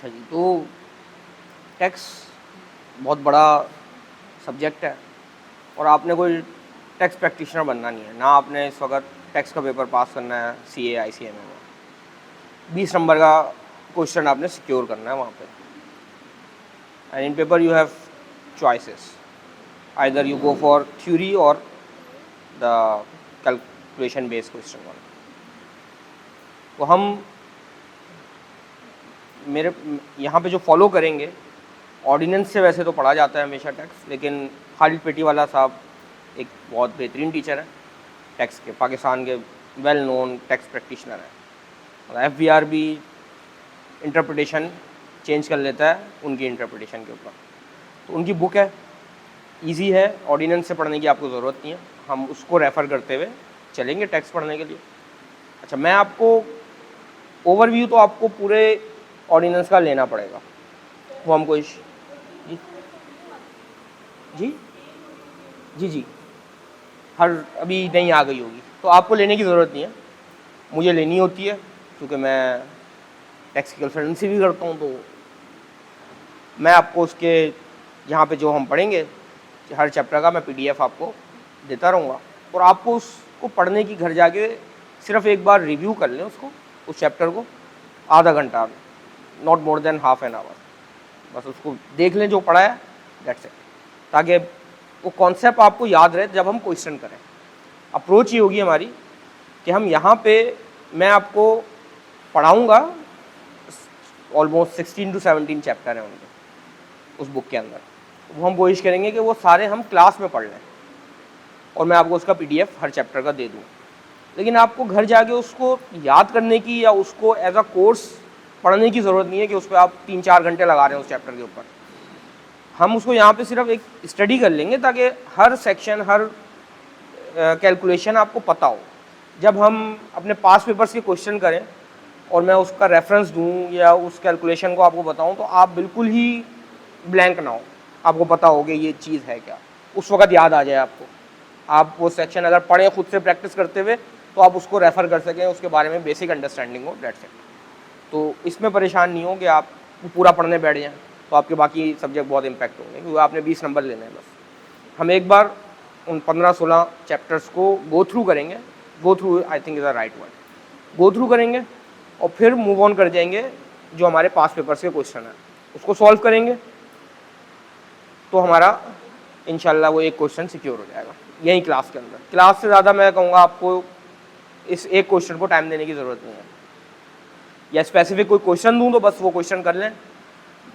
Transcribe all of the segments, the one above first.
अच्छा जी, तो टैक्स बहुत बड़ा सब्जेक्ट है और आपने कोई टैक्स प्रैक्टिशनर बनना नहीं है ना। आपने इस वक्त टैक्स का पेपर पास करना है CA ICMA में। 20 नंबर का क्वेश्चन आपने सिक्योर करना है वहाँ पे। And in paper you have choices, either you go for theory or the calculation based question one. तो हम मेरे यहाँ पे जो फॉलो करेंगे, ऑर्डिनेंस से वैसे तो पढ़ा जाता है हमेशा टैक्स, लेकिन खालिद पेटीवाला साहब एक बहुत बेहतरीन टीचर है टैक्स के, पाकिस्तान के वेल नोन टैक्स प्रैक्टिशनर है। और FBR भी इंटरप्रिटेशन चेंज कर लेता है उनकी इंटरप्रिटेशन के ऊपर। तो उनकी बुक है, इजी है, ऑर्डिनेंस से पढ़ने की आपको ज़रूरत नहीं है, हम उसको रेफ़र करते हुए चलेंगे टैक्स पढ़ने के लिए। अच्छा, मैं आपको ओवरव्यू तो आपको पूरे ऑर्डिनेंस का लेना पड़ेगा, वो हमको जी जी जी जी हर अभी नहीं आ गई होगी तो आपको लेने की ज़रूरत नहीं है, मुझे लेनी होती है क्योंकि मैं टैक्स की कंसल्टेंसी भी करता हूँ। तो मैं आपको उसके यहाँ पे जो हम पढ़ेंगे हर चैप्टर का मैं PDF आपको देता रहूँगा और आपको उसको पढ़ने की घर जाके सिर्फ एक बार रिव्यू कर लें उसको, उस चैप्टर को आधा घंटा, not more than half an hour, बस उसको देख लें जो पढ़ा है, दैट्स इट, ताकि वो कॉन्सेप्ट आपको याद रहे जब हम क्वेश्चन करें। अप्रोच ये होगी हमारी कि हम यहाँ पे मैं आपको पढ़ाऊँगा, ऑलमोस्ट 16 to 17 चैप्टर हैं उनके उस बुक के अंदर। वो हम कोशिश करेंगे कि वो सारे हम क्लास में पढ़ लें और मैं आपको उसका PDF हर चैप्टर का दे दूँ, लेकिन आपको घर जाके उसको याद करने की या उसको एज अ कोर्स पढ़ने की ज़रूरत नहीं है कि उस पर आप 3-4 घंटे लगा रहे हैं उस चैप्टर के ऊपर। हम उसको यहाँ पे सिर्फ एक स्टडी कर लेंगे ताकि हर सेक्शन, हर कैलकुलेशन आपको पता हो। जब हम अपने पास पेपर्स के क्वेश्चन करें और मैं उसका रेफरेंस दूँ या उस कैलकुलेशन को आपको बताऊँ तो आप बिल्कुल ही ब्लैंक ना हो, आपको पता हो कि ये चीज़ है क्या, उस वक्त याद आ जाए आपको। आप वो सेक्शन अगर पढ़ें खुद से प्रैक्टिस करते हुए तो आप उसको रेफ़र कर सकें, उसके बारे में बेसिक अंडरस्टैंडिंग हो, दैट्स इट। तो इसमें परेशान नहीं हो कि आप पूरा पढ़ने बैठ जाएँ तो आपके बाकी सब्जेक्ट बहुत इम्पैक्ट होंगे, क्योंकि आपने 20 नंबर लेने हैं बस। हम एक बार उन 15-16 चैप्टर्स को गो थ्रू करेंगे, go through I think is the right word, go through करेंगे और फिर मूव ऑन कर जाएंगे। जो हमारे पास पेपर्स के क्वेश्चन हैं उसको सॉल्व करेंगे तो हमारा इंशाल्लाह वो एक क्वेश्चन सिक्योर हो जाएगा यहीं क्लास के अंदर। क्लास से ज़्यादा मैं कहूँगा आपको इस एक क्वेश्चन को टाइम देने की ज़रूरत नहीं है, या स्पेसिफिक कोई क्वेश्चन दूँ तो बस वो क्वेश्चन कर लें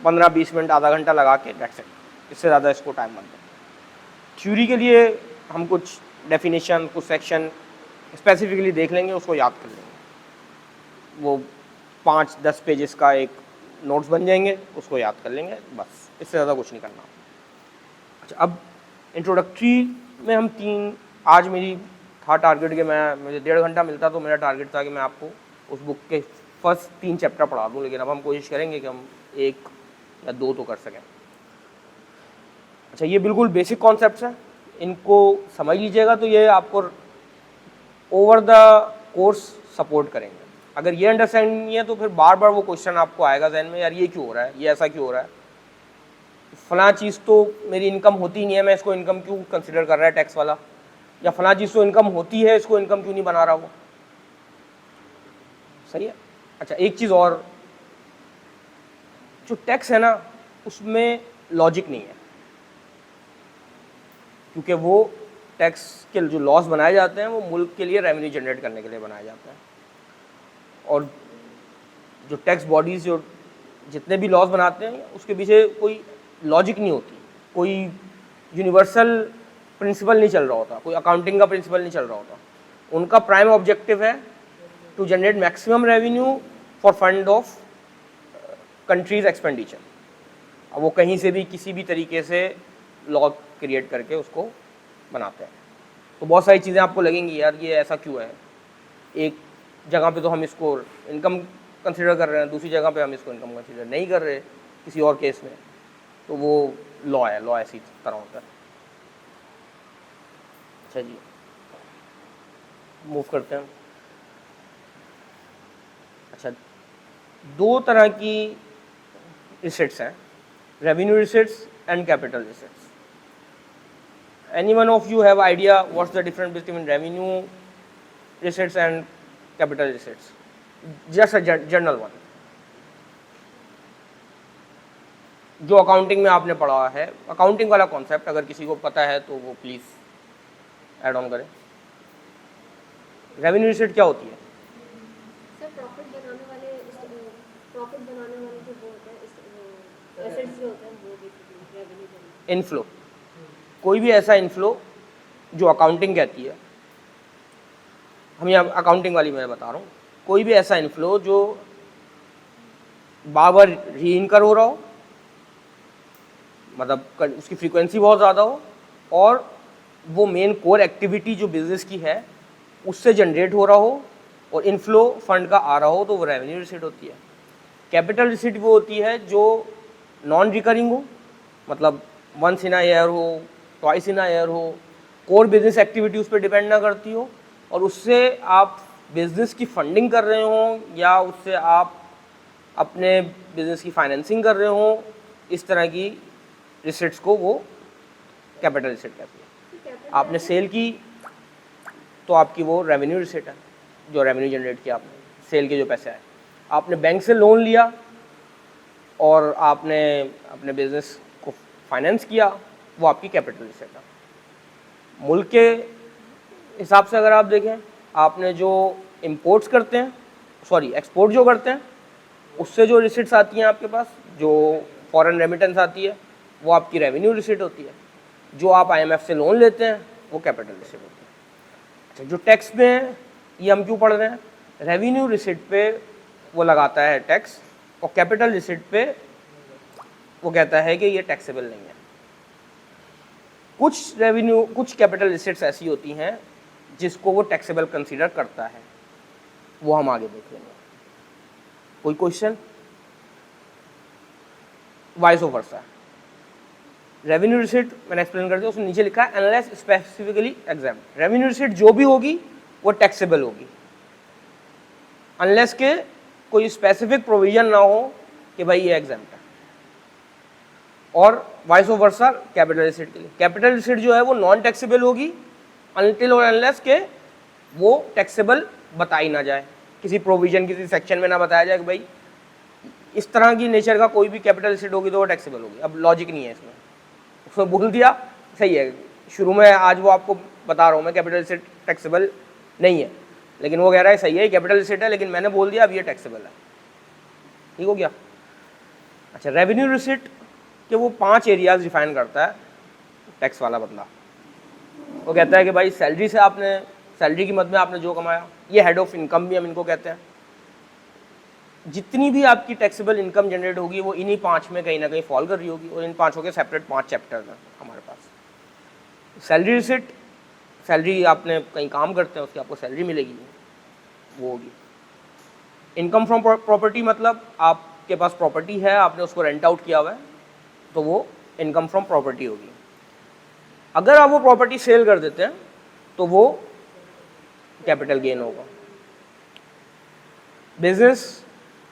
15-20 मिनट, आधा घंटा लगा के, दैट्स इट। इससे ज़्यादा इसको टाइम मत दें। थ्योरी के लिए हम कुछ डेफिनेशन, कुछ सेक्शन स्पेसिफिकली देख लेंगे, उसको याद कर लेंगे, वो 5-10 पेजेस का एक नोट्स बन जाएंगे, उसको याद कर लेंगे, बस इससे ज़्यादा कुछ नहीं करना। अच्छा, अब इंट्रोडक्टरी में हम आज मेरी था टारगेट कि मुझे 1.5 घंटा मिलता तो मेरा टारगेट था कि मैं आपको उस बुक के फर्स्ट 3 चैप्टर पढ़ा दूँ, लेकिन अब हम कोशिश करेंगे कि हम 1 या 2 तो कर सकें। अच्छा, ये बिल्कुल बेसिक कॉन्सेप्ट्स हैं, इनको समझ लीजिएगा तो ये आपको ओवर द कोर्स सपोर्ट करेंगे। अगर ये अंडरस्टैंड नहीं है तो फिर बार बार वो क्वेश्चन आपको आएगा जहन में, यार ये क्यों हो रहा है, ये ऐसा क्यों हो रहा है, फलां चीज़ तो मेरी इनकम होती नहीं है, मैं इसको इनकम क्यों कंसिडर कर रहा है टैक्स वाला, या फलां चीज़ तो इनकम होती है, इसको इनकम क्यों नहीं बना रहा वो। सही है। अच्छा, एक चीज़ और, जो टैक्स है ना उसमें लॉजिक नहीं है, क्योंकि वो टैक्स के जो लॉस बनाए जाते हैं वो मुल्क के लिए रेवेन्यू जनरेट करने के लिए बनाए जाते हैं, और जो टैक्स बॉडीज़ जो जितने भी लॉस बनाते हैं उसके पीछे कोई लॉजिक नहीं होती, कोई यूनिवर्सल प्रिंसिपल नहीं चल रहा होता, कोई अकाउंटिंग का प्रिंसिपल नहीं चल रहा होता। उनका प्राइम ऑब्जेक्टिव है to generate maximum revenue for fund of countries expenditure. अब वो कहीं से भी किसी भी तरीके से लॉ क्रिएट करके उसको बनाते हैं। तो बहुत सारी चीज़ें आपको लगेंगी यार ये ऐसा क्यों है, एक जगह पे तो हम इसको इनकम कंसिडर कर रहे हैं, दूसरी जगह पे हम इसको इनकम कंसिडर नहीं कर रहे किसी और केस में, तो वो लॉ है, लॉ ऐसी तरह होता है। अच्छा जी, मूव करते हैं। अच्छा, 2 तरह की रिसिट्स हैं, revenue receipts and capital receipts. Any one of you have idea what's the difference between revenue receipts and capital receipts? Just a general one जो अकाउंटिंग में आपने पढ़ा है, अकाउंटिंग वाला कॉन्सेप्ट अगर किसी को पता है तो वो प्लीज़ ऐड ऑन करें। रेवेन्यू रिसिट क्या होती है? सर प्रॉफिट बनाने वाले जो होते हैं एसेट्स जो होते हैं वो बेसिकली रेवेन्यू। इनफ्लो, कोई भी ऐसा इनफ्लो जो अकाउंटिंग कहती है, हम यहाँ अकाउंटिंग वाली मैं बता रहा हूँ, कोई भी ऐसा इनफ्लो जो बार बार री इनकर हो रहा हो, मतलब उसकी फ्रीक्वेंसी बहुत ज़्यादा हो, और वो मेन कोर एक्टिविटी जो बिजनेस की है उससे जनरेट हो रहा हो, और इनफ्लो फंड का आ रहा हो, तो वो रेवेन्यू रिसीट होती है। कैपिटल रिसीट वो होती है जो नॉन रिकरिंग हो, मतलब वंस इन अ ईयर हो, ट्वाइस इन अ ईयर हो, कोर बिजनेस एक्टिविटी उस पर डिपेंड ना करती हो, और उससे आप बिजनेस की फंडिंग कर रहे हो या उससे आप अपने बिजनेस की फाइनेंसिंग कर रहे हो, इस तरह की रिसिट्स को वो कैपिटल रिसिट कहती है। आपने सेल की तो आपकी वो रेवेन्यू रिसिट है, जो रेवेन्यू जनरेट किया आपने, सेल के जो पैसे आए। आपने बैंक से लोन लिया और आपने अपने बिजनेस को फाइनेंस किया, वो आपकी कैपिटल रिसिट है। मुल्क के हिसाब से अगर आप देखें, आपने जो इंपोर्ट्स करते हैं, सॉरी एक्सपोर्ट जो करते हैं, उससे जो रिसिट्स आती हैं आपके पास, जो फॉरेन रेमिटेंस आती है, वो आपकी रेवेन्यू रिसिट होती है। जो आप आईएमएफ से लोन लेते हैं वो कैपिटल रिसिट होती है। अच्छा, जो टैक्स में है, ये हम क्यों पढ़ रहे हैं? रेवेन्यू रिसिट पे वो लगाता है टैक्स, और कैपिटल रिसिट पे वो कहता है कि ये टैक्सेबल नहीं है। कुछ कैपिटल रिसिट्स ऐसी होती हैं जिसको वो टैक्सेबल कंसीडर करता है, वो हम आगे देख लेंगे। कोई question? Vice versa. Revenue receipt मैंने एक्सप्लेन कर दिया, उसमें नीचे लिखा है unless specifically exempt. Revenue receipt जो भी होगी वो टैक्सेबल होगी, अनलेस के कोई स्पेसिफिक प्रोविजन ना हो कि भाई ये एग्जाम्प्ट है। और वाइस वर्सा कैपिटल रिसिट के लिए, कैपिटल रिसिट जो है वो नॉन टैक्सेबल होगी अनटिल और अनलेस के वो टैक्सेबल बताई ना जाए, किसी प्रोविजन किसी सेक्शन में ना बताया जाए कि भाई इस तरह की नेचर का कोई भी कैपिटल रिसिट होगी तो वो टैक्सेबल होगी। अब लॉजिक नहीं है इसमें, उसमें बोल दिया सही है शुरू में, आज वो आपको बता रहा हूँ मैं कैपिटल रिसिट टैक्सेबल नहीं है, लेकिन वो कह रहा है सही है कैपिटल रिसिट है, लेकिन मैंने बोल दिया अब ये टैक्सेबल है। ठीक हो गया? अच्छा, रेवेन्यू रिसिट के वो 5 एरियाज डिफाइन करता है टैक्स वाला बंदा। वो कहता है कि भाई सैलरी से आपने, सैलरी की मद में आपने जो कमाया, ये हेड ऑफ इनकम भी हम इनको कहते हैं। जितनी भी आपकी टैक्सेबल इनकम जनरेट होगी वो इन्हीं 5 में कहीं ना कहीं फॉल कर रही होगी, और इन 5 के सेपरेट 5 चैप्टर हैं हमारे पास। सैलरी रिसिट, सैलरी आपने कहीं काम करते हैं उसकी आपको सैलरी मिलेगी, वो होगी। इनकम फ्रॉम प्रॉपर्टी, मतलब आपके पास प्रॉपर्टी है, आपने उसको रेंट आउट किया हुआ है, तो वो इनकम फ्रॉम प्रॉपर्टी होगी। अगर आप वो प्रॉपर्टी सेल कर देते हैं तो वो कैपिटल गेन होगा। बिजनेस,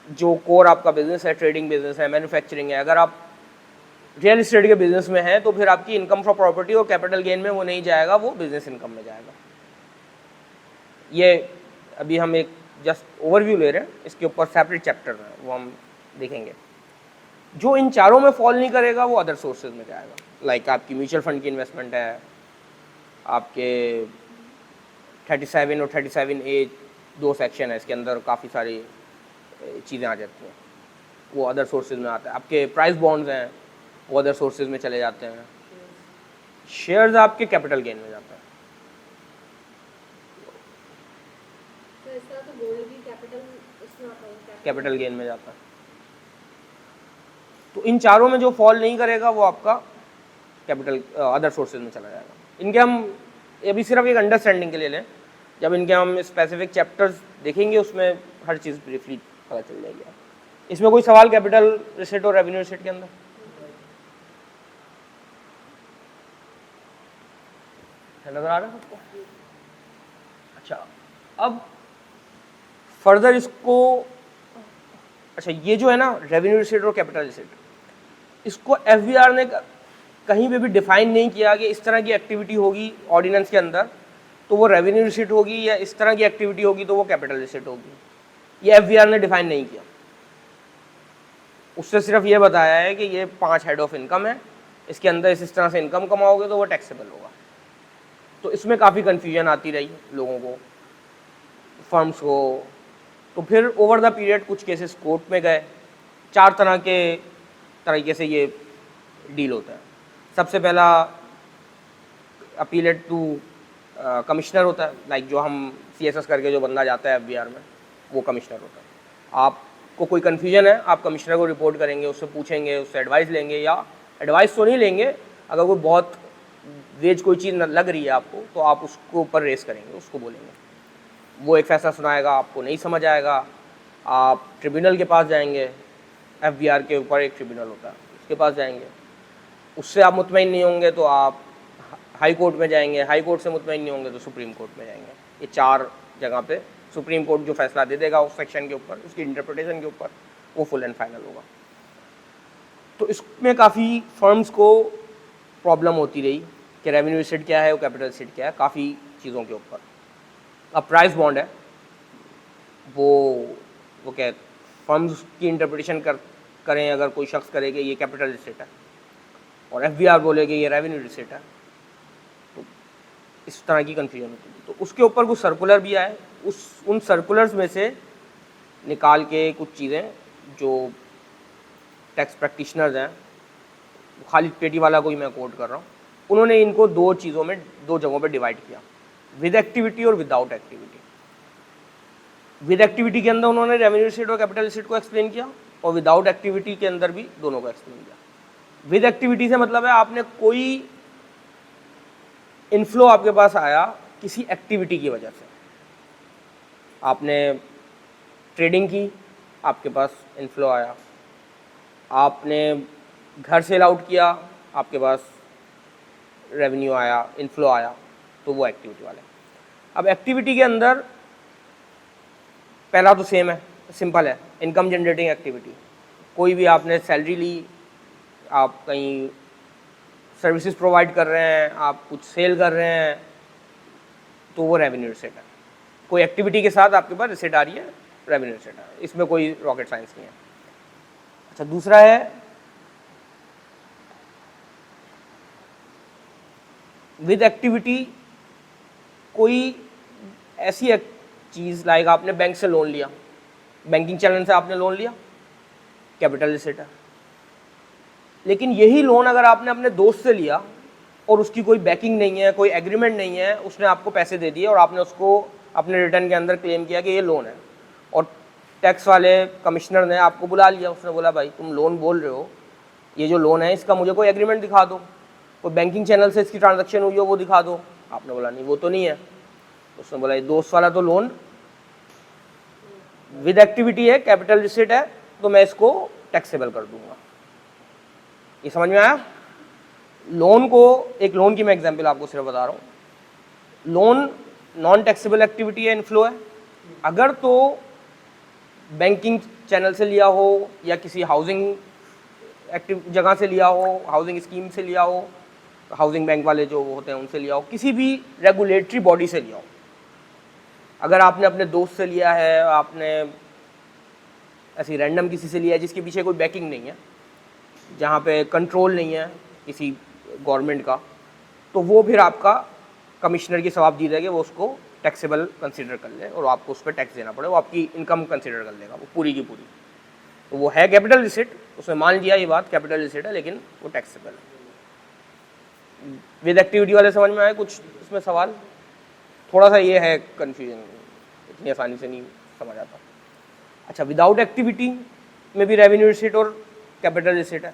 जो कोर आपका बिजनेस है, ट्रेडिंग बिजनेस है, मैन्युफैक्चरिंग है, अगर आप रियल एस्टेट के बिजनेस में हैं तो फिर आपकी इनकम फ्रॉम प्रॉपर्टी और कैपिटल गेन में वो नहीं जाएगा, वो बिजनेस इनकम में जाएगा। ये अभी हम एक जस्ट ओवरव्यू ले रहे हैं, इसके ऊपर सेपरेट चैप्टर है वो हम देखेंगे। जो इन चारों में फॉल नहीं करेगा वो अदर सोर्सेज में जाएगा। लाइक आपकी म्यूचुअल फंड की इन्वेस्टमेंट है, आपके 37 और 37A 2 सेक्शन है, इसके अंदर काफ़ी सारी चीज़ें आ जाती हैं, वो अदर सोर्सेज में आता है। आपके प्राइस बॉन्ड्स हैं वो अदर सोर्सेज में चले जाते हैं। शेयर्स आपके कैपिटल गेन में जाता है। तो इसका तो गोल्ड भी इसमें आता है, कैपिटल गेन में जाता है। तो इन चारों में जो फॉल नहीं करेगा वो आपका कैपिटल अदर सोर्सेज में चला जाएगा। इनके हम अभी सिर्फ एक अंडरस्टैंडिंग के लिए लें, जब इनके हम स्पेसिफिक चैप्टर्स देखेंगे उसमें हर चीज़ ब्रीफली पता चल जाएगी। इसमें कोई सवाल कैपिटल रिसिट और रेवेन्यू रिसिट के अंदर? नजर आ रहा है सबको? अच्छा, अब फर्दर इसको, अच्छा ये जो है ना रेवेन्यू रिसिट और कैपिटल रिसिट, इसको एफबीआर ने कहीं पे भी डिफाइन नहीं किया कि इस तरह की एक्टिविटी होगी ऑर्डिनेंस के अंदर तो वो रेवेन्यू रिसीट होगी, या इस तरह की एक्टिविटी होगी तो वो कैपिटल रिसीट होगी। ये एफबीआर ने डिफाइन नहीं किया। उससे सिर्फ ये बताया है कि ये 5 हेड ऑफ इनकम है, इसके अंदर इस तरह से इनकम कमाओगे तो वो टैक्सेबल होगा। तो इसमें काफ़ी कन्फ्यूजन आती रही लोगों को, फर्म्स को। तो फिर ओवर द पीरियड कुछ केसेस कोर्ट में गए। 4 तरह के तरीके से ये डील होता है। सबसे पहला अपीलेट टू कमिश्नर होता है, लाइक जो हम CSS करके जो बंदा जाता है एफबीआर में, वो कमिश्नर होता है। आपको कोई कन्फ्यूजन है, आप कमिश्नर को रिपोर्ट करेंगे, उससे पूछेंगे, उससे एडवाइस लेंगे, या एडवाइस तो नहीं लेंगे, अगर कोई बहुत वेज कोई चीज़ लग रही है आपको तो आप उसको ऊपर रेस करेंगे, उसको बोलेंगे, वो एक फैसला सुनाएगा, आपको नहीं समझ आएगा, आप ट्रिब्यूनल के पास जाएंगे। एफबीआर के ऊपर एक ट्रिब्यूनल होता है, उसके पास जाएंगे, उससे आप मुतमईन नहीं होंगे तो आप हाई कोर्ट में जाएंगे, हाई कोर्ट से मुतमईन नहीं होंगे तो सुप्रीम कोर्ट में जाएंगे। ये 4 जगह पे सुप्रीम कोर्ट जो फैसला दे देगा उस सेक्शन के ऊपर, उसकी इंटरप्रिटेशन के ऊपर, वो फुल एंड फाइनल होगा। तो इसमें काफ़ी फर्म्स को प्रॉब्लम होती रही कि रेवेन्यू रिसीट क्या है, वो कैपिटल रिसीट क्या है, काफ़ी चीज़ों के ऊपर। अब प्राइस बॉन्ड है, वो क्या फर्म्स की इंटरप्रिटेशन करें, अगर कोई शख्स करे कि ये कैपिटल रिसीट है और एफबीआर बोले कि ये रेवेन्यू रिसीट है, तो इस तरह की कन्फ्यूजन होती है। तो उसके ऊपर कुछ सर्कुलर भी आए, उन सर्कुलर्स में से निकाल के कुछ चीज़ें जो टैक्स प्रैक्टिशनर्स हैं, खालिद पेटी वाला को ही मैं कोट कर रहा हूँ, उन्होंने इनको 2 चीज़ों में 2 जगहों पे डिवाइड किया, विद एक्टिविटी और विदाउट एक्टिविटी। विद एक्टिविटी के अंदर उन्होंने रेवेन्यू रिसीट और कैपिटल रिसीट को एक्सप्लेन किया, और विदाउट एक्टिविटी के अंदर भी दोनों को एक्सप्लेन किया। विद एक्टिविटी से मतलब है आपने कोई इनफ्लो आपके पास आया किसी एक्टिविटी की वजह से, आपने ट्रेडिंग की, आपके पास इनफ्लो आया, आपने घर सेल आउट किया, आपके पास रेवेन्यू आया, इनफ्लो आया, तो वो एक्टिविटी वाला है। अब एक्टिविटी के अंदर पहला तो सेम है, सिंपल है, इनकम जनरेटिंग एक्टिविटी। कोई भी आपने सैलरी ली, आप कहीं सर्विसेज प्रोवाइड कर रहे हैं, आप कुछ सेल कर रहे हैं, तो वो रेवेन्यू रिसीट है। कोई एक्टिविटी के साथ आपके पास रिसीट आ रही है, रेवेन्यू रिसीट है, इसमें कोई रॉकेट साइंस नहीं है। अच्छा, दूसरा है विद एक्टिविटी। कोई ऐसी चीज़ लाइक आपने बैंक से लोन लिया, बैंकिंग चैनल से आपने लोन लिया, कैपिटल रिसीट है। लेकिन यही लोन अगर आपने अपने दोस्त से लिया और उसकी कोई बैकिंग नहीं है, कोई एग्रीमेंट नहीं है, उसने आपको पैसे दे दिए और आपने उसको अपने रिटर्न के अंदर क्लेम किया कि ये लोन है, और टैक्स वाले कमिश्नर ने आपको बुला लिया, उसने बोला भाई तुम लोन बोल रहे हो, ये जो लोन है इसका मुझे कोई एग्रीमेंट दिखा दो, कोई बैंकिंग चैनल से इसकी ट्रांजैक्शन हुई हो वो दिखा दो। आपने बोला नहीं वो तो नहीं है, उसने बोला ये दोस्त वाला तो लोन विद एक्टिविटी है, कैपिटल रिसीट है, तो मैं इसको टैक्सेबल कर दूंगा। ये समझ में आया? लोन को, एक लोन की मैं एग्जांपल आपको सिर्फ बता रहा हूँ। लोन नॉन टैक्सेबल एक्टिविटी है, इनफ्लो है। अगर तो बैंकिंग चैनल से लिया हो या किसी हाउसिंग एक्टिव जगह से लिया हो, हाउसिंग स्कीम से लिया हो, हाउसिंग बैंक वाले जो होते हैं उनसे लिया हो, किसी भी रेगुलेटरी बॉडी से लिया हो, अगर आपने अपने दोस्त से लिया है, आपने ऐसी रैंडम किसी से लिया है जिसके पीछे कोई बैकिंग नहीं है, जहाँ पे कंट्रोल नहीं है किसी गवर्नमेंट का, तो वो फिर आपका कमिश्नर की जवाबदेही है कि वो उसको टैक्सेबल कंसीडर कर ले और आपको उस पर टैक्स देना पड़े, वो आपकी इनकम कंसीडर कर लेगा वो पूरी की पूरी। तो वो है कैपिटल रिसीट, उसने मान लिया ये बात कैपिटल रिसीट है, लेकिन वो टैक्सेबल है। विद एक्टिविटी वाले समझ में आए कुछ इसमें सवाल? थोड़ा सा ये है कन्फ्यूजन, इतनी आसानी से नहीं समझ आता। अच्छा, विदाउट एक्टिविटी में भी रेवेन्यू रिसीट और कैपिटल रिसीट है।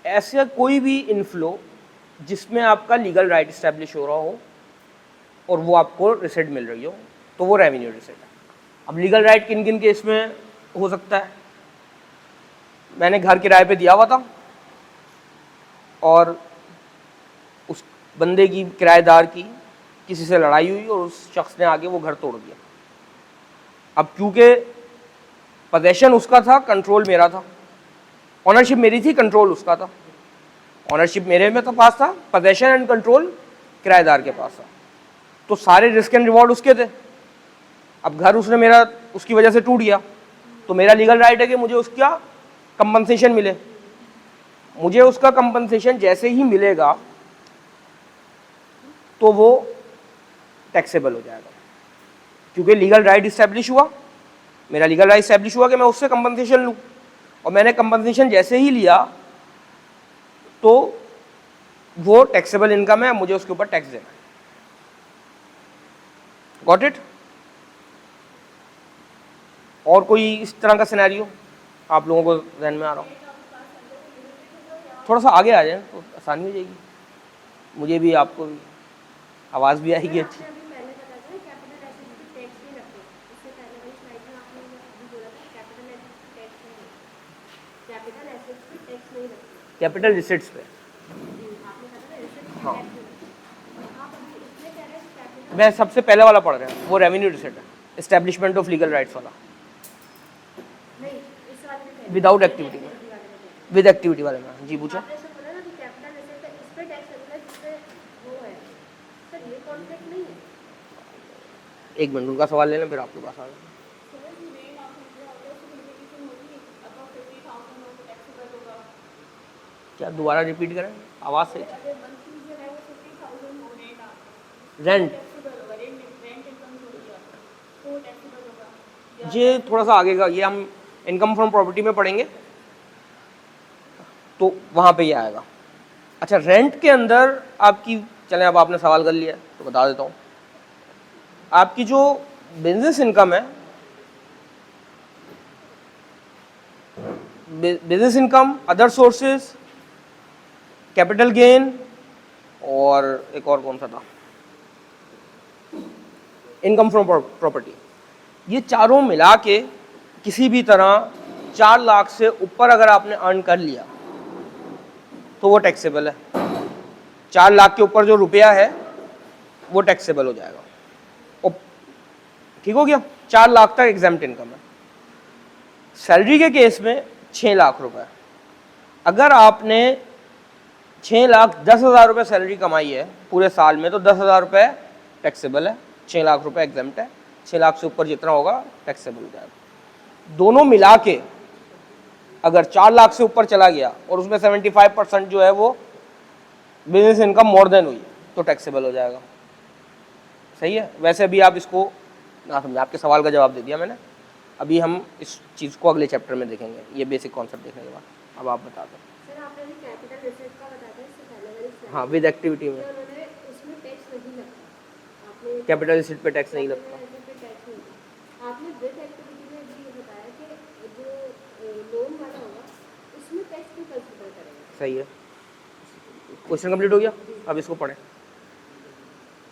ऐसा कोई भी इनफ्लो जिसमें आपका लीगल राइट इस्टेब्लिश हो रहा हो और वो आपको रिसीट मिल रही हो, तो वो रेवेन्यू रिसीट है। अब लीगल राइट किन किन केस में हो सकता है? मैंने घर किराए पे दिया हुआ था और उस बंदे की, किराएदार की किसी से लड़ाई हुई और उस शख्स ने आके वो घर तोड़ दिया। अब क्योंकि पोजेशन उसका था, कंट्रोल मेरा था। ऑनरशिप मेरी थी, कंट्रोल उसका था। ऑनरशिप मेरे में तो पास था, पोजेशन एंड कंट्रोल किराएदार के पास था। तो सारे रिस्क एंड रिवॉर्ड उसके थे। अब घर उसने मेरा उसकी वजह से टूट गया, तो मेरा लीगल राइट है कि मुझे उसका कंपनसेशन मिले। मुझे उसका कंपनसेशन जैसे ही मिलेगा तो वो टैक्सेबल हो जाएगा, क्योंकि लीगल राइट इस्टेब्लिश हुआ। मेरा लीगल राइट इस्टेब्लिश हुआ कि मैं उससे कंपनसेशन लूँ, और मैंने कंपनसेशन जैसे ही लिया तो वो टैक्सेबल इनकम है, मुझे उसके ऊपर टैक्स देना है। Got it? और कोई इस तरह का सिनेरियो आप लोगों को ध्यान में आ रहा हो? थोड़ा सा आगे आ जाए तो आसानी हो जाएगी, मुझे भी आपको भी आवाज़ भी आएगी अच्छी। आपने अभी पहले बताया था कैपिटल एसेट पे टैक्स नहीं लगते, इससे पहले वाली स्लाइड में आपने अभी बोला था कैपिटल एसेट पे टैक्स नहीं लगता, कैपिटल एसेट्स पे टैक्स नहीं लगता, कैपिटल रिसिट्स पे आपने कहा था एसेट्स पे हाँ। टैक्स नहीं लगता। आप अभी इसमें कह रहे हैं कैपिटल मैं सबसे पहले वाला पढ़ रहा हूँ, वो रेवेन्यू रिसिट है, एस्टेब्लिशमेंट ऑफ लीगल राइट्स वाला, नहीं, इस वाले में कह विदाउट एक्टिविटी में, विद एक्टिविटी वाले में। जी पूछे। आपने ऐसा बोला ना कि कैपिटल एसेट पे इस पे टैक्स लगता है जिसपे वो है, सर ये कॉन्फ्लिक्ट नहीं है? एक मिनट उनका सवाल लेना, फिर आपके पास आ जाए। क्या दोबारा रिपीट करें, आवाज़ सही? रेंट, ये थोड़ा सा आगे का, ये हम इनकम फ्रॉम प्रॉपर्टी में पढ़ेंगे तो वहाँ पे ये आएगा। अच्छा, रेंट के अंदर आपकी, चलें अब आपने सवाल कर लिया तो बता देता हूँ, आपकी जो बिजनेस इनकम है, business income, other sources, capital gain, और एक और कौन सा था, इनकम फ्रॉम प्रॉपर्टी, ये चारों मिला के किसी भी तरह 4 लाख से ऊपर अगर आपने अर्न कर लिया तो वो टैक्सेबल है। 4 लाख के ऊपर जो रुपया है वो टैक्सेबल हो जाएगा। ठीक हो गया? 4 लाख तक एग्जाम्प्ट इनकम है। सैलरी के केस में 6 लाख रुपए, अगर आपने 6,10,000 रुपये सैलरी कमाई है पूरे साल में तो 10,000 रुपये टैक्सेबल है, 6 लाख रुपए एग्जाम्प्ट है, 6 लाख से ऊपर जितना होगा टैक्सेबल हो जाएगा। दोनों मिला के अगर 4 लाख से ऊपर चला गया और उसमें 75% जो है वो बिजनेस इनकम मोर देन हुई तो टैक्सेबल हो जाएगा। सही है? वैसे भी आप इसको ना समझे, आपके सवाल का जवाब दे दिया मैंने। अभी हम इस चीज़ को अगले चैप्टर में देखेंगे, ये बेसिक कॉन्सेप्ट देखने के बाद। अब आप बता दो। सर आपने अभी कैपिटल रिसिट का बताया था, इससे पहले वाली स्लाइड हाँ, विद एक्टिविटी में में उन्होंने उसमें टैक्स नहीं लगता, आपने कैपिटल रिसिट पे टैक्स नहीं लगता। कैपिटल एसेट पे टैक्स नहीं लगता। आपने विद एक्टिविटी में भी ये बताया कि जो लोन वाला होगा उसमें टैक्स क्यों कंसिडर करेंगे? सही है, क्वेश्चन कंप्लीट हो गया। अब इसको पढ़ें।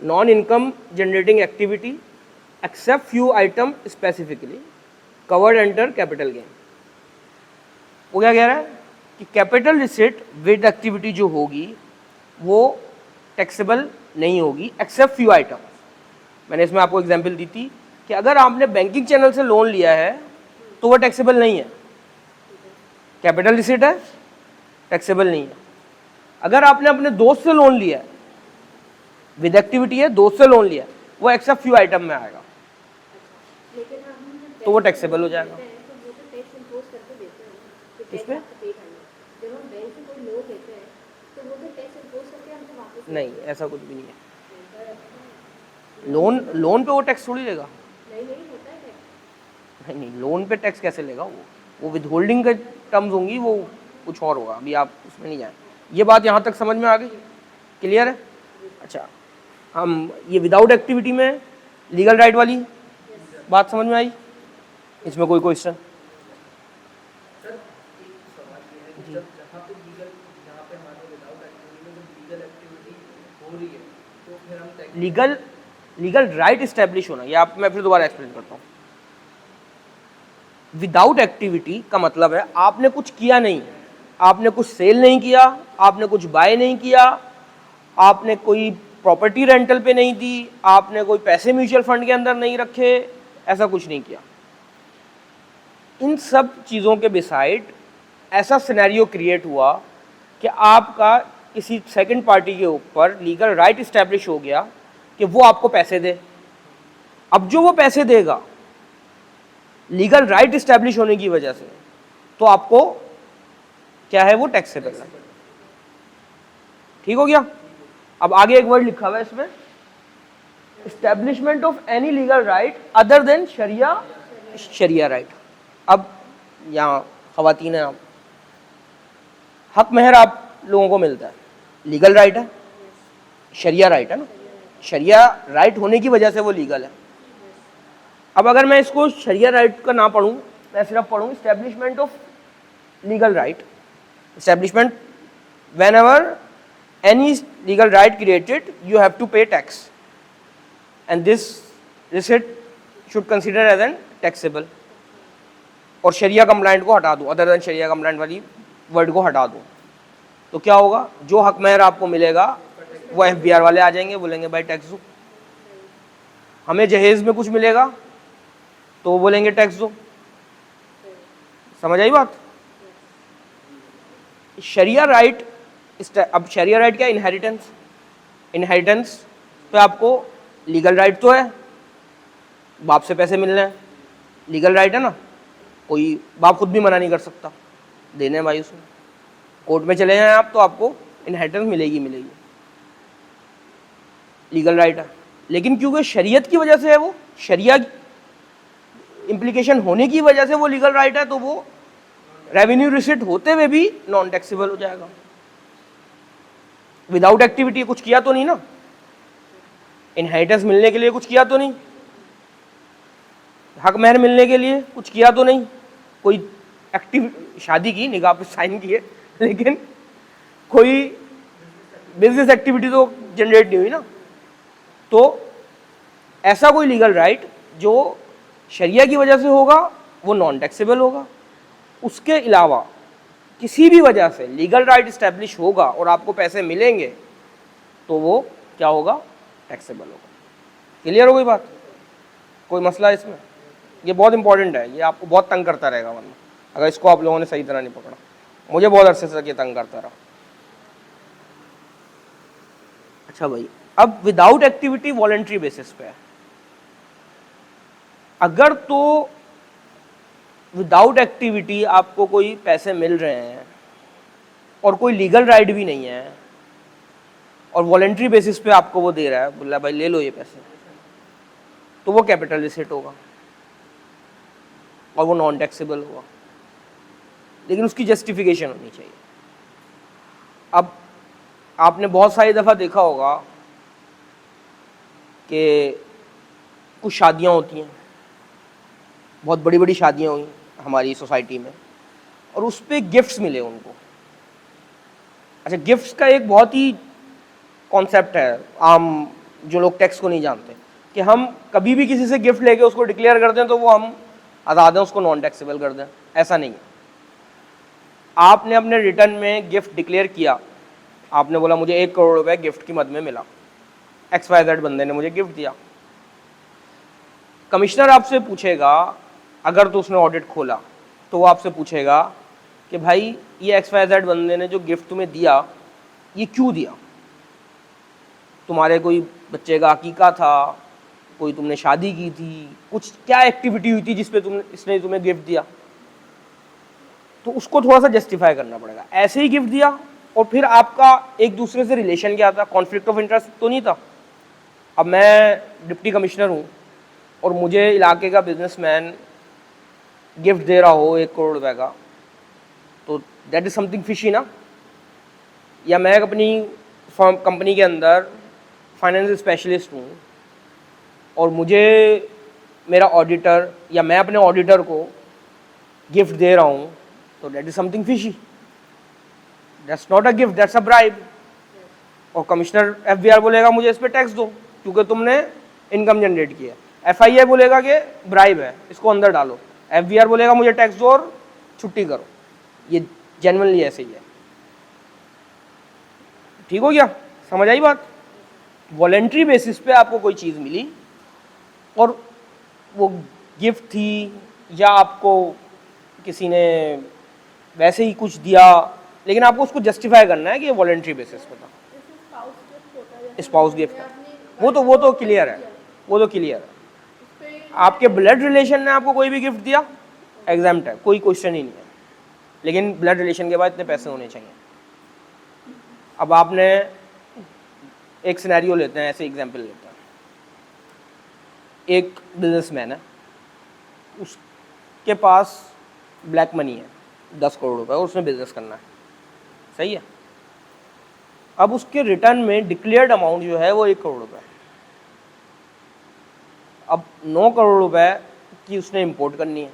Non income generating activity except few item specifically covered under capital gain. वो क्या कह रहा है कि कैपिटल रिसिट विद एक्टिविटी जो होगी वो टैक्सेबल नहीं होगी एक्सेप्ट फ्यू आइटम। मैंने इसमें आपको एग्जांपल दी थी कि अगर आपने बैंकिंग चैनल से लोन लिया है तो वो टैक्सेबल नहीं है, कैपिटल रिसिट है, टैक्सेबल नहीं है। अगर आपने अपने दोस्त से लोन लिया है, विद एक्टिविटी है, दोस्त से लोन लिया है, वो एक्सेप्ट फ्यू आइटम में आएगा लेकिन हम जब तो वो टैक्सेबल हो जाएगा। तो वो तो टैक्स इम्पोज करके देते हैं कि टैक्स किसमें? आपको पे करना है। जब हम बैंक से कोई लोन लेते हैं तो वो तो टैक्स इम्पोज करके हमसे वापस नहीं, ऐसा कुछ भी नहीं है। लोन पे वो टैक्स थोड़ी लेगा। नहीं होता है टैक्स। नहीं, लोन पे टैक्स कैसे लेगा वो विद होल्डिंग के टर्म्स होंगी, वो कुछ और होगा। अभी आप उसमें नहीं जाए। ये बात यहाँ तक समझ में आ गई? क्लियर है? अच्छा, हम ये विदाउट एक्टिविटी में लीगल राइट वाली बात समझ में आई? इसमें कोई क्वेश्चन? लीगल राइट इस्टेब्लिश होना, ये आप, मैं फिर दोबारा एक्सप्लेन करता हूँ। विदाउट एक्टिविटी का मतलब है आपने कुछ किया नहीं, आपने कुछ सेल नहीं किया, आपने कुछ बाय नहीं किया, आपने कोई प्रॉपर्टी रेंटल पे नहीं दी, आपने कोई पैसे म्यूचुअल फंड के अंदर नहीं रखे, ऐसा कुछ नहीं किया। इन सब चीज़ों के बिसाइड ऐसा सिनेरियो क्रिएट हुआ कि आपका किसी सेकंड पार्टी के ऊपर लीगल राइट इस्टेब्लिश हो गया कि वो आपको पैसे दे। अब जो वो पैसे देगा लीगल राइट इस्टेब्लिश होने की वजह से, तो आपको क्या है, वो टैक्सेबल है। ठीक हो गया। अब आगे एक वर्ड लिखा हुआ है इसमें, establishment of any legal right other than शरिया राइट। अब यहाँ खवातीन है, आप हक महर आप लोगों को मिलता है, लीगल राइट है, शरिया राइट है ना, शरिया राइट होने की वजह से वो लीगल है। अब अगर मैं इसको शरिया राइट का ना पढ़ूं, मैं सिर्फ पढ़ूं establishment of legal right, establishment whenever any legal right created you have to pay tax and this receipt should consider as an taxable। और शरिया कंप्लाइंट को हटा दो, अदर देन शरिया कंप्लाइंट वाली वर्ड को हटा दो, तो क्या होगा, जो हक महर आपको मिलेगा वो एफबीआर वाले आ जाएंगे, बोलेंगे भाई टैक्स दो। हमें जहेज में कुछ मिलेगा तो वो बोलेंगे टैक्स दो। समझ आई बात। शरिया राइट, अब शरिया राइट क्या, इनहेरिटेंस। इनहेरिटेंस पे आपको लीगल राइट तो है, बाप से पैसे मिलने हैं, लीगल राइट है ना, कोई बाप खुद भी मना नहीं कर सकता देने भाई उसमें। कोर्ट में चले जाएं आप तो आपको इनहेरिटेंस मिलेगी मिलेगी, लीगल राइट है। लेकिन क्योंकि शरीयत की वजह से है, वो शरिया इम्प्लीकेशन होने की वजह से वो लीगल राइट है, तो वो रेवेन्यू रिसिट होते हुए भी नॉन टैक्सेबल हो जाएगा। विदाउट एक्टिविटी कुछ किया तो नहीं ना, इनहेरिटेंस मिलने के लिए कुछ किया तो नहीं, हक महर मिलने के लिए कुछ किया तो नहीं, कोई एक्टिव शादी की, निकाह पे साइन किए, लेकिन कोई बिजनेस एक्टिविटी तो जनरेट नहीं हुई ना। तो ऐसा कोई लीगल राइट जो शरिया की वजह से होगा वो नॉन टैक्सेबल होगा। उसके अलावा किसी भी वजह से लीगल राइट इस्टेब्लिश होगा और आपको पैसे मिलेंगे तो वो क्या होगा, टैक्सेबल होगा। क्लियर हो गई बात, कोई मसला है इसमें? ये बहुत इंपॉर्टेंट है, ये आपको बहुत तंग करता रहेगा, वरना अगर इसको आप लोगों ने सही तरह नहीं पकड़ा। मुझे बहुत अरसे तक ये तंग करता रहा। अच्छा भाई, अब विदाउट एक्टिविटी वॉलंटरी बेसिस पे है। अगर तो विदाउट एक्टिविटी आपको कोई पैसे मिल रहे हैं और कोई लीगल राइट भी नहीं है और वॉलंटरी बेसिस पे आपको वो दे रहा है, बोला भाई ले लो ये पैसे, तो वो कैपिटल रिसिट होगा और वो नॉन टैक्सेबल होगा, लेकिन उसकी जस्टिफिकेशन होनी चाहिए। अब आपने बहुत सारी दफ़ा देखा होगा कि कुछ शादियां होती हैं, बहुत बड़ी बड़ी शादियां हुई हमारी सोसाइटी में, और उस पर गिफ्ट्स मिले उनको। अच्छा, गिफ्ट्स का एक बहुत ही कॉन्सेप्ट है आम, जो लोग टैक्स को नहीं जानते, कि हम कभी भी किसी से गिफ्ट लेके उसको डिक्लेयर कर दें तो वो हम आज़ाद हैं, उसको नॉन टैक्सेबल कर दें। ऐसा नहीं है। आपने अपने रिटर्न में गिफ्ट डिक्लेयर किया, आपने बोला मुझे 1 करोड़ रुपए गिफ्ट की मद में मिला, XYZ बंदे ने मुझे गिफ्ट दिया। कमिश्नर आपसे पूछेगा, अगर तो उसने ऑडिट खोला तो वो आपसे पूछेगा कि भाई ये XYZ बंदे ने जो गिफ्ट तुम्हें दिया ये क्यों दिया? तुम्हारे कोई बच्चे का अकीका था, कोई तुमने शादी की थी, कुछ क्या एक्टिविटी हुई थी जिसपे इसने तुम्हें गिफ्ट दिया? तो उसको थोड़ा सा जस्टिफाई करना पड़ेगा। ऐसे ही गिफ्ट दिया और फिर आपका एक दूसरे से रिलेशन क्या था, कॉन्फ्लिक्ट ऑफ इंटरेस्ट तो नहीं था। अब मैं डिप्टी कमिश्नर हूँ और मुझे इलाके का बिजनेसमैन गिफ्ट दे रहा हो 1 करोड़ रुपए का, तो दैट इज समथिंग फिशी ना। या मैं अपनी फर्म कंपनी के अंदर फाइनेंस स्पेशलिस्ट हूँ और मुझे मेरा ऑडिटर या मैं अपने ऑडिटर को गिफ्ट दे रहा हूँ, तो that is something fishy, that's not a gift, that's a bribe. और कमिश्नर FBR बोलेगा मुझे इस पर टैक्स दो क्योंकि तुमने इनकम जनरेट की है। FIA बोलेगा कि ब्राइब है, इसको अंदर डालो। FBR बोलेगा मुझे टैक्स दो और छुट्टी करो। ये जेन्युइनली ऐसे ही है। ठीक हो गया, समझ आई बात? वॉलेंट्री बेसिस पे आपको कोई चीज़ मिली और वो गिफ्ट थी या आपको किसी ने वैसे ही कुछ दिया, लेकिन आपको उसको जस्टिफाई करना है कि ये वॉलेंट्री बेसिस पे था। स्पाउस गिफ्ट होता है, स्पाउस गिफ्ट वो तो क्लियर है, वो तो क्लियर है। आपके ब्लड रिलेशन ने आपको कोई भी गिफ्ट दिया, एग्जाम्प्ट है, कोई क्वेश्चन ही नहीं है, लेकिन ब्लड रिलेशन के बाद इतने पैसे होने चाहिए। अब आपने एक सिनेरियो लेते हैं, ऐसे एग्जाम्पल लेते हैं, एक बिजनेसमैन है, उसके पास ब्लैक मनी है 10 करोड़ रुपए, और उसने बिजनेस करना है, सही है। अब उसके रिटर्न में डिक्लेयर्ड अमाउंट जो है वो 1 करोड़ रुपए है। अब 9 करोड़ रुपए की उसने इंपोर्ट करनी है,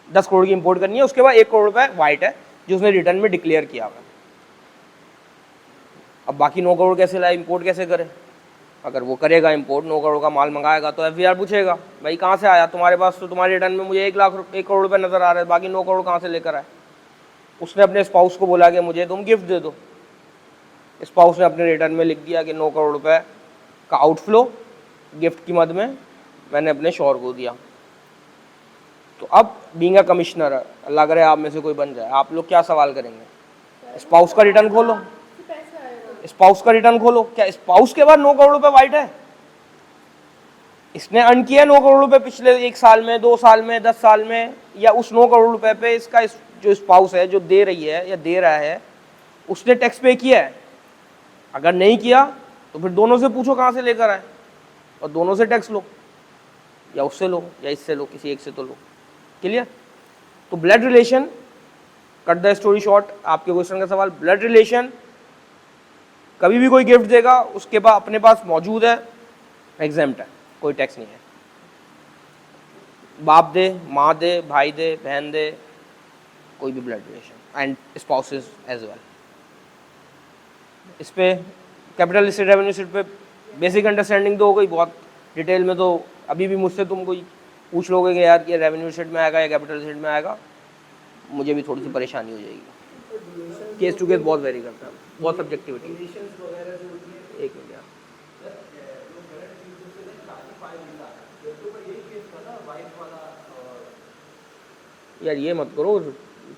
10 करोड़ की इंपोर्ट करनी है, उसके बाद 1 करोड़ रुपए वाइट है जो उसने रिटर्न में डिक्लेयर किया हुआ है। अब बाकी 9 करोड़ कैसे लाए, इंपोर्ट कैसे करे? अगर वो करेगा इंपोर्ट, 9 करोड़ का माल मंगाएगा तो FVR पूछेगा, भाई कहाँ से आया तुम्हारे पास, तो तुम्हारे रिटर्न में मुझे 1 करोड़ रुपए नजर आ रहा है, बाकी 9 करोड़ कहाँ से लेकर आए? उसने अपने स्पाउस को बोला कि मुझे तुम गिफ्ट दे दो, स्पाउस ने अपने रिटर्न में लिख दिया कि 9 करोड़ रुपए का आउटफ्लो गिफ्ट की मद में मैंने अपने शौहर को दिया। तो अब बीइंग अ कमिश्नर, अल्लाह करे आप में से कोई बन जाए, आप लोग क्या सवाल करेंगे? स्पाउस का रिटर्न खोलो, स्पाउस का रिटर्न खोलो, क्या स्पाउस के बाद 9 करोड़ रुपए वाइट है? इसने अर्न किया 9 करोड़ रुपए पिछले 1 साल में, 2 साल में, 10 साल में, या उस 9 करोड़ रुपए पे इसका जो स्पाउस है जो दे रही है या दे रहा है उसने टैक्स पे किया है? अगर नहीं किया तो फिर दोनों से पूछो कहाँ से लेकर आए, और दोनों से टैक्स लो, या उससे लो या इससे लो, किसी एक से तो लो। क्लियर? तो blood relation, cut the story short, आपके क्वेश्चन का सवाल, ब्लड रिलेशन कभी भी कोई गिफ्ट देगा उसके पास अपने पास मौजूद है, एग्जेम्प्ट है, कोई टैक्स नहीं है। बाप दे, माँ दे, भाई दे, बहन दे, कोई भी blood relation, and spouses as well. इस पे कैपिटल लिस्टेड रेवेन्यू शीट पे बेसिक अंडरस्टैंडिंग तो हो गई। बहुत डिटेल में तो अभी भी मुझसे तुम कोई पूछ लोगे कि यार ये रेवेन्यू शीट में आएगा या कैपिटल शीट में आएगा, मुझे भी थोड़ी सी परेशानी हो जाएगी। केस टू केस बहुत वेरी करता है, बहुत सब्जेक्टिविटी। एक मिनट यार, ये मत करो,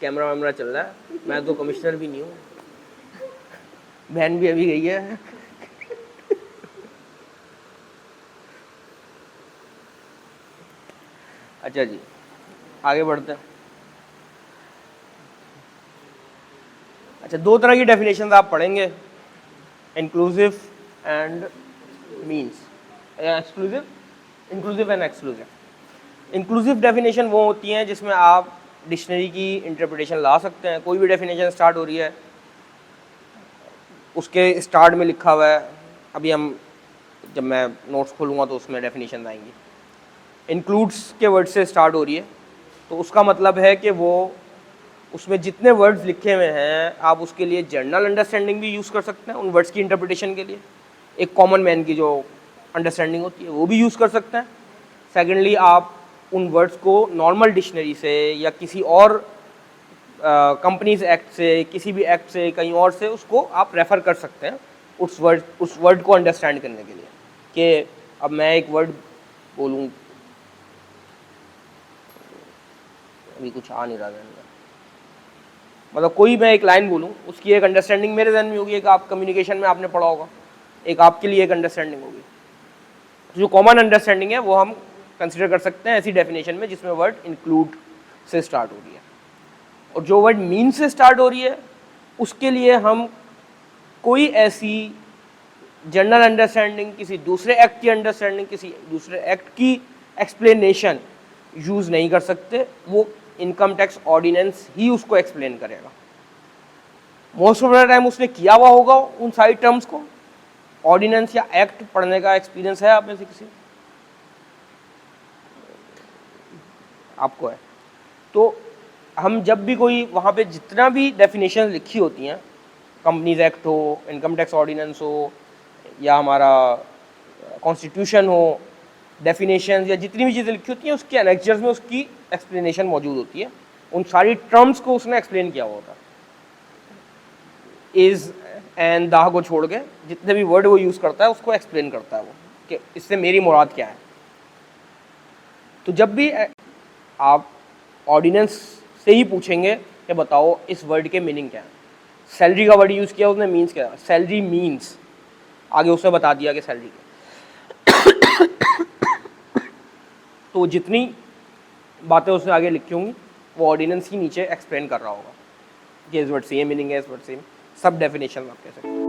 कैमरा वैमरा चल रहा है, मैं तो कमिश्नर भी नहीं हूँ, बहन भी अभी गई है। अच्छा जी, आगे बढ़ते हैं। अच्छा, 2 तरह की डेफिनेशन आप पढ़ेंगे, inclusive and means, exclusive, inclusive and exclusive. Inclusive definition वो होती हैं जिसमें आप डिक्शनरी की इंटरप्रिटेशन ला सकते हैं। कोई भी डेफिनेशन स्टार्ट हो रही है, उसके स्टार्ट में लिखा हुआ है, अभी हम जब मैं नोट्स खोलूँगा तो उसमें डेफिनेशन आएंगी। इंक्लूड्स के वर्ड से स्टार्ट हो रही है, तो उसका मतलब है कि वो उसमें जितने वर्ड्स लिखे हुए हैं आप उसके लिए जनरल अंडरस्टैंडिंग भी यूज़ कर सकते हैं, उन वर्ड्स की इंटरप्रिटेशन के लिए। एक कॉमन मैन की जो अंडरस्टैंडिंग होती है वो भी यूज़ कर सकते हैं। सेकेंडली, आप उन वर्ड्स को नॉर्मल डिक्शनरी से या किसी और कंपनीज एक्ट से, किसी भी एक्ट से, कहीं और से उसको आप रेफ़र कर सकते हैं उस वर्ड को अंडरस्टैंड करने के लिए। कि अब मैं एक वर्ड बोलूँ, अभी कुछ आ नहीं रहा है, मतलब कोई मैं एक लाइन बोलूँ, उसकी एक अंडरस्टैंडिंग मेरे जहन में होगी, एक आप कम्युनिकेशन में आपने पढ़ा होगा, एक आपके लिए एक अंडरस्टैंडिंग होगी। जो कॉमन अंडरस्टैंडिंग है वो हम कंसिडर कर सकते हैं ऐसी डेफिनेशन में जिसमें वर्ड इंक्लूड से स्टार्ट हो रही है। और जो वर्ड मीन से स्टार्ट हो रही है उसके लिए हम कोई ऐसी जनरल अंडरस्टैंडिंग, किसी दूसरे एक्ट की अंडरस्टैंडिंग, किसी दूसरे एक्ट की एक्सप्लेनेशन यूज़ नहीं कर सकते। वो इनकम टैक्स ऑर्डिनेंस ही उसको एक्सप्लेन करेगा। मोस्ट ऑफ द टाइम उसने किया हुआ होगा उन सारी टर्म्स को। ऑर्डिनेंस या एक्ट पढ़ने का एक्सपीरियंस है आप में से किसी? आपको है? तो हम जब भी कोई वहाँ पे जितना भी डेफिनेशन लिखी होती हैं, कंपनीज एक्ट हो, इनकम टैक्स ऑर्डिनेंस हो, या हमारा कॉन्स्टिट्यूशन हो, डेफिनेशन या जितनी भी चीज़ें लिखी होती हैं उसके एनेक्चर्स में उसकी एक्सप्लेनेशन मौजूद होती है। उन सारी टर्म्स को उसने एक्सप्लेन किया हुआ होता है। इज एंड दाह को छोड़ के जितने भी वर्ड वो यूज़ करता है उसको एक्सप्लेन करता है वो, कि इससे मेरी मुराद क्या है। तो जब भी आप ऑर्डिनेंस से ही पूछेंगे कि बताओ इस वर्ड के मीनिंग क्या है। सैलरी का वर्ड यूज़ किया उसने, मीन्स क्या है, सैलरी मीन्स, आगे उसने बता दिया कि सैलरी क्या। तो जितनी बातें उसने आगे लिखी होंगी वो ऑर्डिनेंस ही नीचे एक्सप्लेन कर रहा होगा कि इस वर्ड से ये मीनिंग है, इस वर्ड से सब डेफिनेशन आप कह सकते हैं।